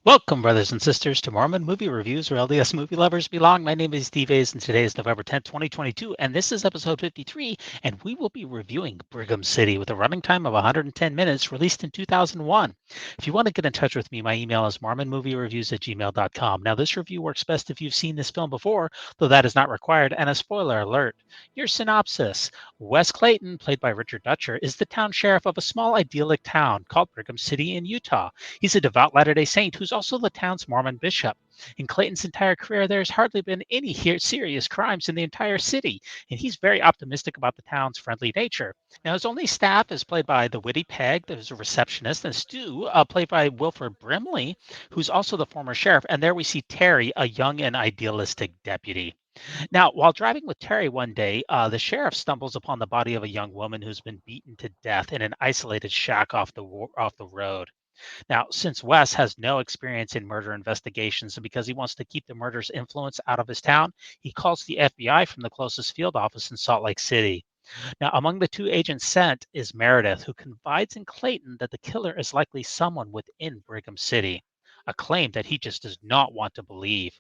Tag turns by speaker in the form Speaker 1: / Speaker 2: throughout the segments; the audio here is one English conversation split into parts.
Speaker 1: Welcome, brothers and sisters, to Mormon Movie Reviews, where LDS movie lovers belong. My name is Steve Hayes, and today is November 10th, 2022, and this is episode 53, and we will be reviewing Brigham City with a running time of 110 minutes, released in 2001. If you want to get in touch with me, my email is mormonmoviereviews@gmail.com. Now, this review works best if you've seen this film before, though that is not required, and a spoiler alert. Your synopsis. Wes Clayton, played by Richard Dutcher, is the town sheriff of a small idyllic town called Brigham City in Utah. He's a devout Latter-day Saint who's also the town's Mormon bishop. In Clayton's entire career, there's hardly been any serious crimes in the entire city, and he's very optimistic about the town's friendly nature. Now, his only staff is played by the witty Peg, there's a receptionist, and Stu, played by Wilford Brimley, who's also the former sheriff. And there we see Terry, a young and idealistic deputy. Now, while driving with Terry one day, the sheriff stumbles upon the body of a young woman who's been beaten to death in an isolated shack off the road. Now, since Wes has no experience in murder investigations and because he wants to keep the murder's influence out of his town, he calls the FBI from the closest field office in Salt Lake City. Now, among the two agents sent is Meredith, who confides in Clayton that the killer is likely someone within Brigham City, a claim that he just does not want to believe.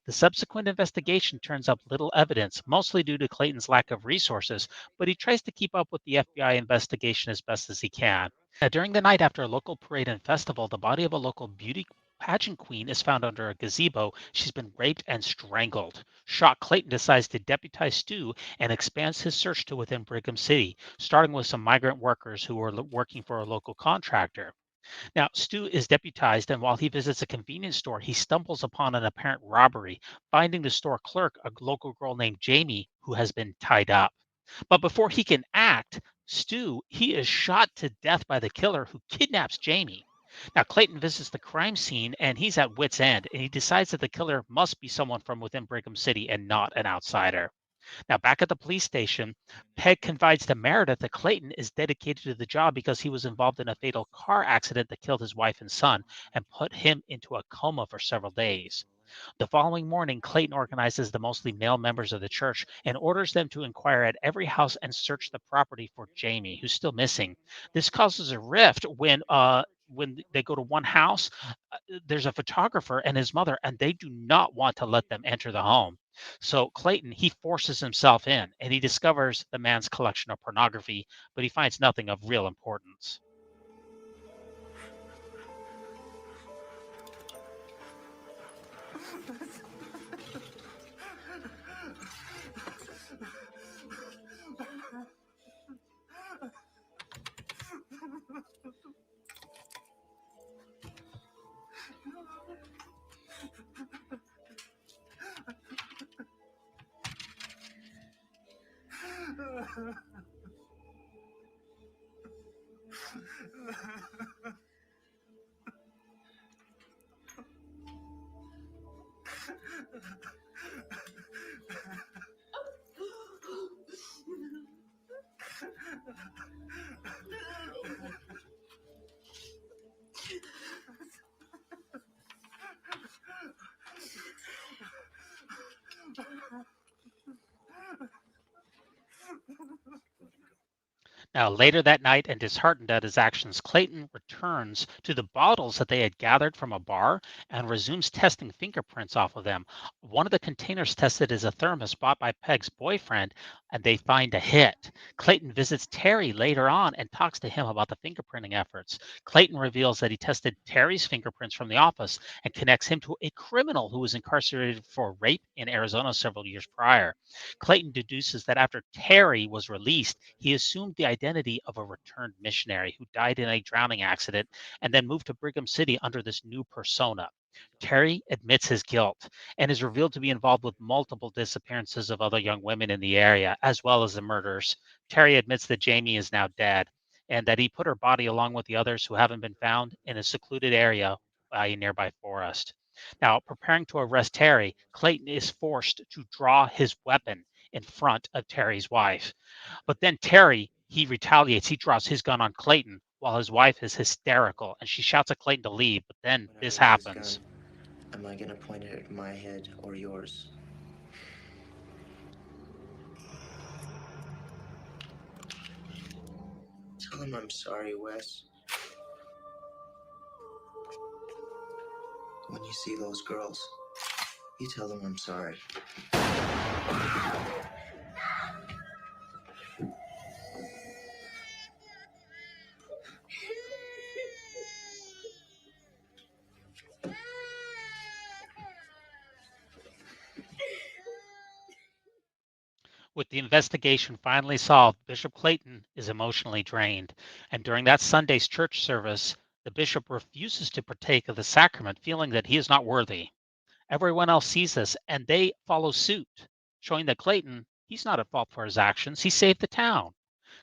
Speaker 1: The subsequent investigation turns up little evidence, mostly due to Clayton's lack of resources, but he tries to keep up with the FBI investigation as best as he can. Now, during the night after a local parade and festival, the body of a local beauty pageant queen is found under a gazebo. She's been raped and strangled. Shocked, Clayton decides to deputize Stu and expands his search to within Brigham City, starting with some migrant workers who are working for a local contractor. Now, Stu is deputized, and while he visits a convenience store, he stumbles upon an apparent robbery, finding the store clerk, a local girl named Jamie, who has been tied up. But before he can act, he is shot to death by the killer who kidnaps Jamie. Now, Clayton visits the crime scene and he's at wit's end, and he decides that the killer must be someone from within Brigham City and not an outsider. Now, back at the police station, Peg confides to Meredith that Clayton is dedicated to the job because he was involved in a fatal car accident that killed his wife and son and put him into a coma for several days. The following morning, Clayton organizes the mostly male members of the church and orders them to inquire at every house and search the property for Jamie, who's still missing. This causes a rift when they go to one house. There's a photographer and his mother, and they do not want to let them enter the home. So Clayton, he forces himself in, and he discovers the man's collection of pornography, but he finds nothing of real importance. Now, later that night, and disheartened at his actions, Clayton returns to the bottles that they had gathered from a bar and resumes testing fingerprints off of them. One of the containers tested is a thermos bought by Peg's boyfriend, and they find a hit. Clayton visits Terry later on and talks to him about the fingerprinting efforts. Clayton reveals that he tested Terry's fingerprints from the office and connects him to a criminal who was incarcerated for rape in Arizona several years prior. Clayton deduces that after Terry was released, he assumed the identity of a returned missionary who died in a drowning accident and then moved to Brigham City under this new persona. Terry admits his guilt and is revealed to be involved with multiple disappearances of other young women in the area, as well as the murders. Terry admits that Jamie is now dead and that he put her body along with the others who haven't been found in a secluded area by a nearby forest. Now, preparing to arrest Terry, Clayton is forced to draw his weapon in front of Terry's wife. But then Terry, he retaliates. He draws his gun on Clayton while his wife is hysterical and she shouts at Clayton to leave. But then
Speaker 2: When I
Speaker 1: this
Speaker 2: raise this gun,
Speaker 1: happens.
Speaker 2: am I gonna point it at my head or yours? Tell him I'm sorry, Wes. When you see those girls, you tell them I'm sorry.
Speaker 1: With the investigation finally solved, Bishop Clayton is emotionally drained, and during that Sunday's church service, the bishop refuses to partake of the sacrament, feeling that he is not worthy. Everyone else sees this and they follow suit, showing that Clayton, he's not at fault for his actions. He saved the town.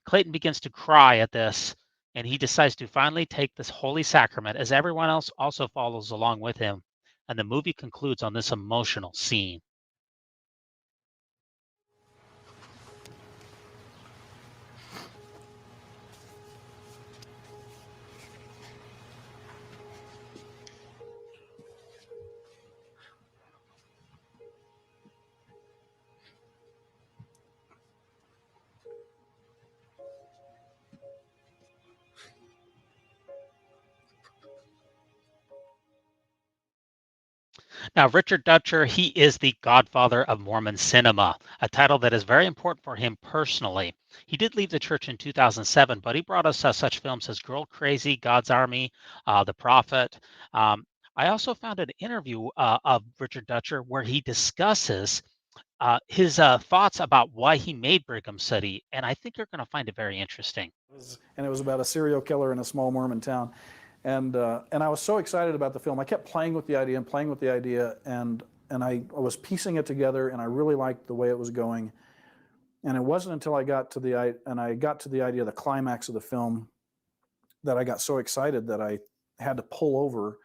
Speaker 1: Clayton begins to cry at this, and he decides to finally take this holy sacrament as everyone else also follows along with him. And the movie concludes on this emotional scene. Now, Richard Dutcher, he is the godfather of Mormon cinema, a title that is very important for him personally. He did leave the church in 2007, but he brought us such films as Girl Crazy, God's Army, The Prophet. Um, I also found an interview of Richard Dutcher where he discusses his thoughts about why he made Brigham City, and I think you're going to find it very interesting.
Speaker 3: And it was about a serial killer in a small Mormon town. And I was so excited about the film. I kept playing with the idea and playing with the idea, and I was piecing it together, and I really liked the way it was going. And it wasn't until I got to the idea of the climax of the film that I got so excited that I had to pull over.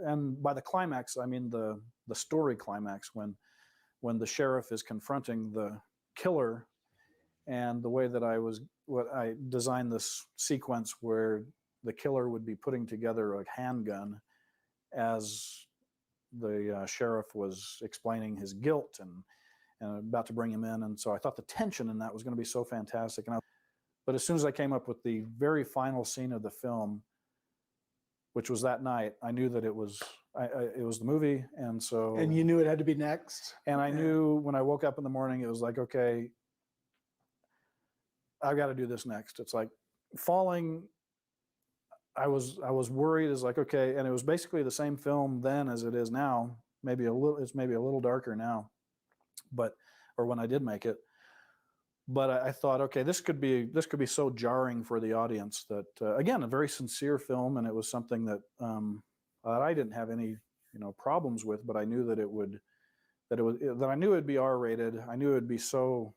Speaker 3: And by the climax, I mean the story climax, when the sheriff is confronting the killer, and the way that I designed this sequence where the killer would be putting together a handgun as the sheriff was explaining his guilt and about to bring him in. And so I thought the tension in that was going to be so fantastic. But as soon as I came up with the very final scene of the film, which was that night, I knew that it was the movie. And so,
Speaker 4: and you knew it had to be next.
Speaker 3: And I knew when I woke up in the morning, it was like, okay, I've got to do this next. It's like falling. I was worried. It's like, okay, and it was basically the same film then as it is now. It's maybe a little darker now, or when I did make it. But I thought, okay, this could be so jarring for the audience that again, a very sincere film, and it was something that I didn't have any problems with, but I knew that I knew it'd be R-rated. I knew it'd be so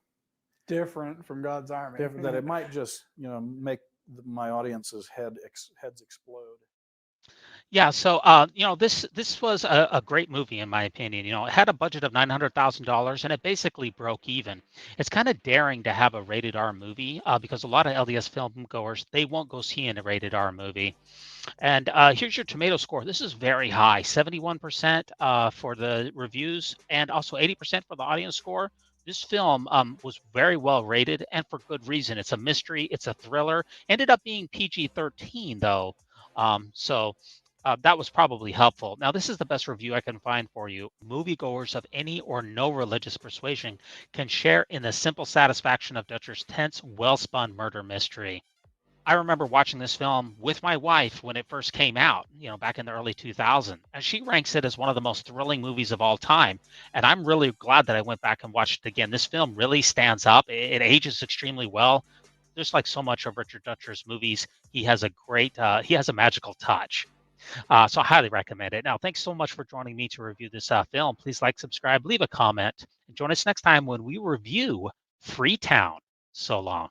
Speaker 4: different from God's Army
Speaker 3: that it might just make my audience's heads explode.
Speaker 1: Yeah, so this was a great movie in my opinion. It had a budget of $900,000 and it basically broke even. It's kind of daring to have a rated R movie because a lot of LDS film goers, they won't go see a rated R movie. And here's your tomato score. This is very high, 71% for the reviews and also 80% for the audience score. This film was very well rated and for good reason. It's a mystery. It's a thriller. Ended up being PG-13 though. That was probably helpful. Now, this is the best review I can find for you. Moviegoers of any or no religious persuasion can share in the simple satisfaction of Dutcher's tense, well-spun murder mystery. I remember watching this film with my wife when it first came out, back in the early 2000s, and she ranks it as one of the most thrilling movies of all time. And I'm really glad that I went back and watched it again. This film really stands up. It ages extremely well. Just like so much of Richard Dutcher's movies, he has a magical touch. So I highly recommend it. Now, thanks so much for joining me to review this film. Please like, subscribe, leave a comment, and join us next time when we review Freetown. So long.